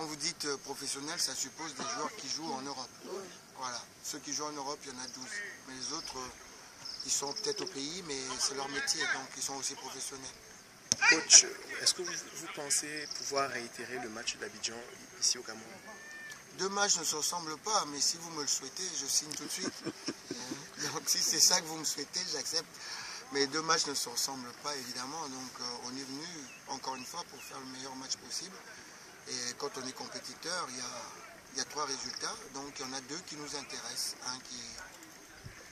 quand vous dites professionnel, ça suppose des joueurs qui jouent en Europe. Voilà. Ceux qui jouent en Europe, il y en a 12. Mais les autres, ils sont peut-être au pays, mais c'est leur métier, donc ils sont aussi professionnels. Coach, est-ce que vous pensez pouvoir réitérer le match d'Abidjan ici au Cameroun? Deux matchs ne se ressemblent pas, mais si vous me le souhaitez, je signe tout de suite. Donc si c'est ça que vous me souhaitez, j'accepte. Mais deux matchs ne se ressemblent pas, évidemment. Donc on est venu, encore une fois, pour faire le meilleur match possible. Et quand on est compétiteur, il y a 3 résultats. Donc il y en a 2 qui nous intéressent. Un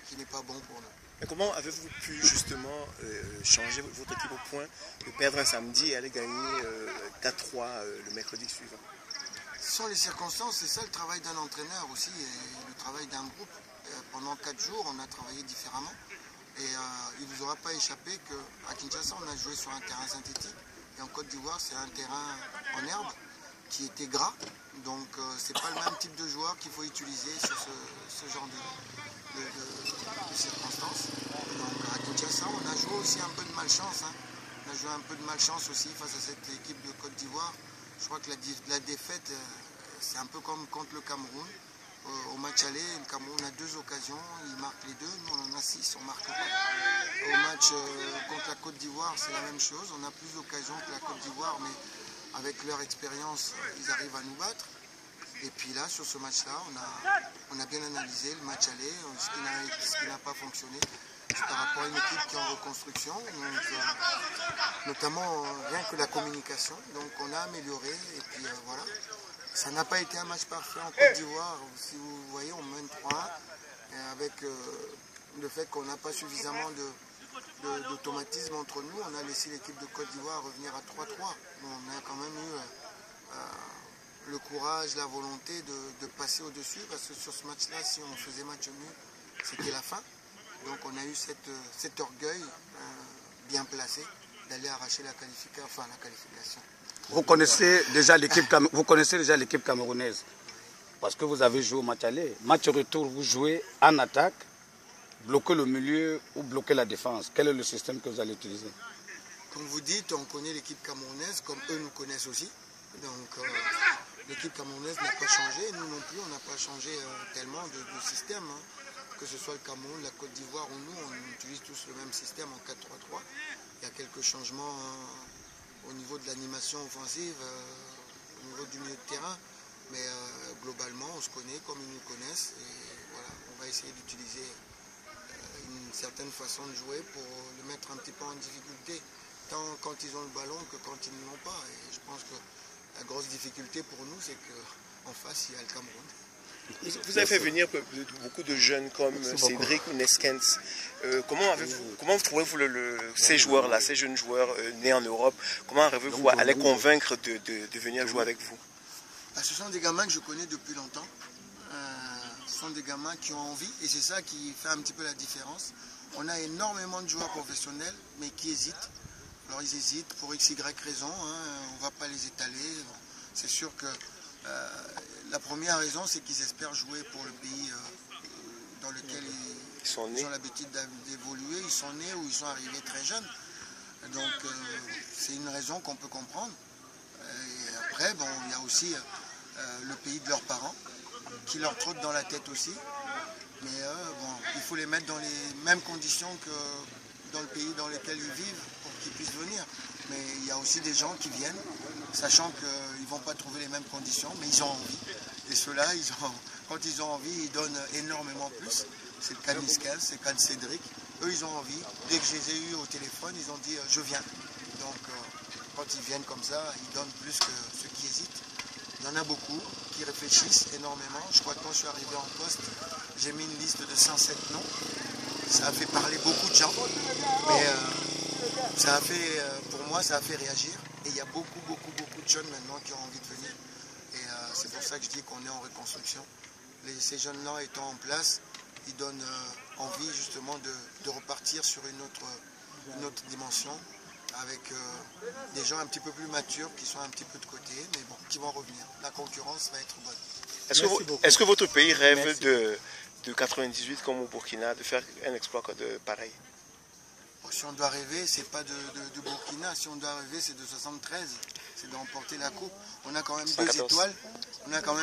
qui n'est pas bon pour nous. Mais comment avez-vous pu justement changer votre équipe au point de perdre un samedi et aller gagner 4-3 le mercredi suivant? Ce sont les circonstances, c'est ça le travail d'un entraîneur aussi, et le travail d'un groupe. Pendant 4 jours, on a travaillé différemment. Et il ne vous aura pas échappé qu'à Kinshasa, on a joué sur un terrain synthétique. Et en Côte d'Ivoire, c'est un terrain en herbe qui était gras. Donc, ce n'est pas le même type de joueur qu'il faut utiliser sur ce genre de circonstances. Donc, à Kinshasa, on a joué aussi un peu de malchance. Hein. On a joué un peu de malchance aussi face à cette équipe de Côte d'Ivoire. Je crois que la défaite, c'est un peu comme contre le Cameroun. Au match aller, le Cameroun a 2 occasions, il marque les 2, nous on en a 6, on marque pas. Au match contre la Côte d'Ivoire, c'est la même chose, on a plus d'occasions que la Côte d'Ivoire, mais avec leur expérience, ils arrivent à nous battre. Et puis là, sur ce match-là, on a bien analysé le match aller, ce qui n'a pas fonctionné. C'est par rapport à une équipe qui est en reconstruction, donc, notamment rien que la communication. Donc on a amélioré et puis voilà. Ça n'a pas été un match parfait en Côte d'Ivoire. Si vous voyez, on mène 3-1 avec le fait qu'on n'a pas suffisamment d'automatisme entre nous. On a laissé l'équipe de Côte d'Ivoire revenir à 3-3. On a quand même eu le courage, la volonté de passer au-dessus parce que sur ce match-là, si on faisait match nul, c'était la fin. Donc on a eu cet orgueil bien placé d'aller arracher la qualification. Vous connaissez déjà l'équipe camerounaise parce que vous avez joué au match aller. Match retour, vous jouez en attaque, bloquez le milieu ou bloquez la défense. Quel est le système que vous allez utiliser? Comme vous dites, on connaît l'équipe camerounaise comme eux nous connaissent aussi. Donc l'équipe camerounaise n'a pas changé, nous non plus on n'a pas changé tellement de système. Hein. Que ce soit le Cameroun, la Côte d'Ivoire ou nous, on utilise tous le même système en 4-3-3. Il y a quelques changements au niveau de l'animation offensive, au niveau du milieu de terrain, mais globalement on se connaît comme ils nous connaissent et voilà, on va essayer d'utiliser une certaine façon de jouer pour le mettre un petit peu en difficulté, tant quand ils ont le ballon que quand ils ne l'ont pas. Et je pense que la grosse difficulté pour nous, c'est qu'en face, il y a le Cameroun. Vous avez fait venir beaucoup de jeunes comme Cédric ou Neskens. Comment trouvez-vous ces joueurs-là, ces jeunes joueurs nés en Europe, comment arrivez-vous à les convaincre de venir jouer avec vous? Ce sont des gamins que je connais depuis longtemps. Ce sont des gamins qui ont envie et c'est ça qui fait un petit peu la différence. On a énormément de joueurs professionnels mais qui hésitent. Alors ils hésitent pour x, y raison, hein. On ne va pas les étaler. Bon, c'est sûr que la première raison, c'est qu'ils espèrent jouer pour le pays dans lequel ils ont l'habitude d'évoluer. Ils sont nés ou ils sont arrivés très jeunes. Donc c'est une raison qu'on peut comprendre. Et après, bon, il y a aussi le pays de leurs parents qui leur trotte dans la tête aussi. Mais bon, il faut les mettre dans les mêmes conditions que dans le pays dans lequel ils vivent pour qu'ils puissent venir. Mais il y a aussi des gens qui viennent, sachant qu'ils ne vont pas trouver les mêmes conditions, mais ils ont envie. Et ceux-là, quand ils ont envie, ils donnent énormément plus. C'est le cas de Niskel, c'est le cas de Cédric. Eux, ils ont envie. Dès que je les ai eus au téléphone, ils ont dit « je viens ». Donc, quand ils viennent comme ça, ils donnent plus que ceux qui hésitent. Il y en a beaucoup qui réfléchissent énormément. Je crois que quand je suis arrivé en poste, j'ai mis une liste de 107 noms. Ça a fait parler beaucoup de gens. Mais ça a fait, pour moi, ça a fait réagir. Et il y a beaucoup de jeunes maintenant qui ont envie de venir. Et c'est pour ça que je dis qu'on est en reconstruction. Ces jeunes-là étant en place, ils donnent envie justement de repartir sur une autre dimension avec des gens un petit peu plus matures qui sont un petit peu de côté, mais bon, qui vont revenir. La concurrence va être bonne. Est-ce que votre pays rêve de 98 comme au Burkina, de faire un exploit pareil? Bon, si on doit rêver, c'est pas de Burkina. Si on doit rêver, c'est de 73. c'est d'emporter la coupe. On a quand même 114. 2 étoiles. On a quand même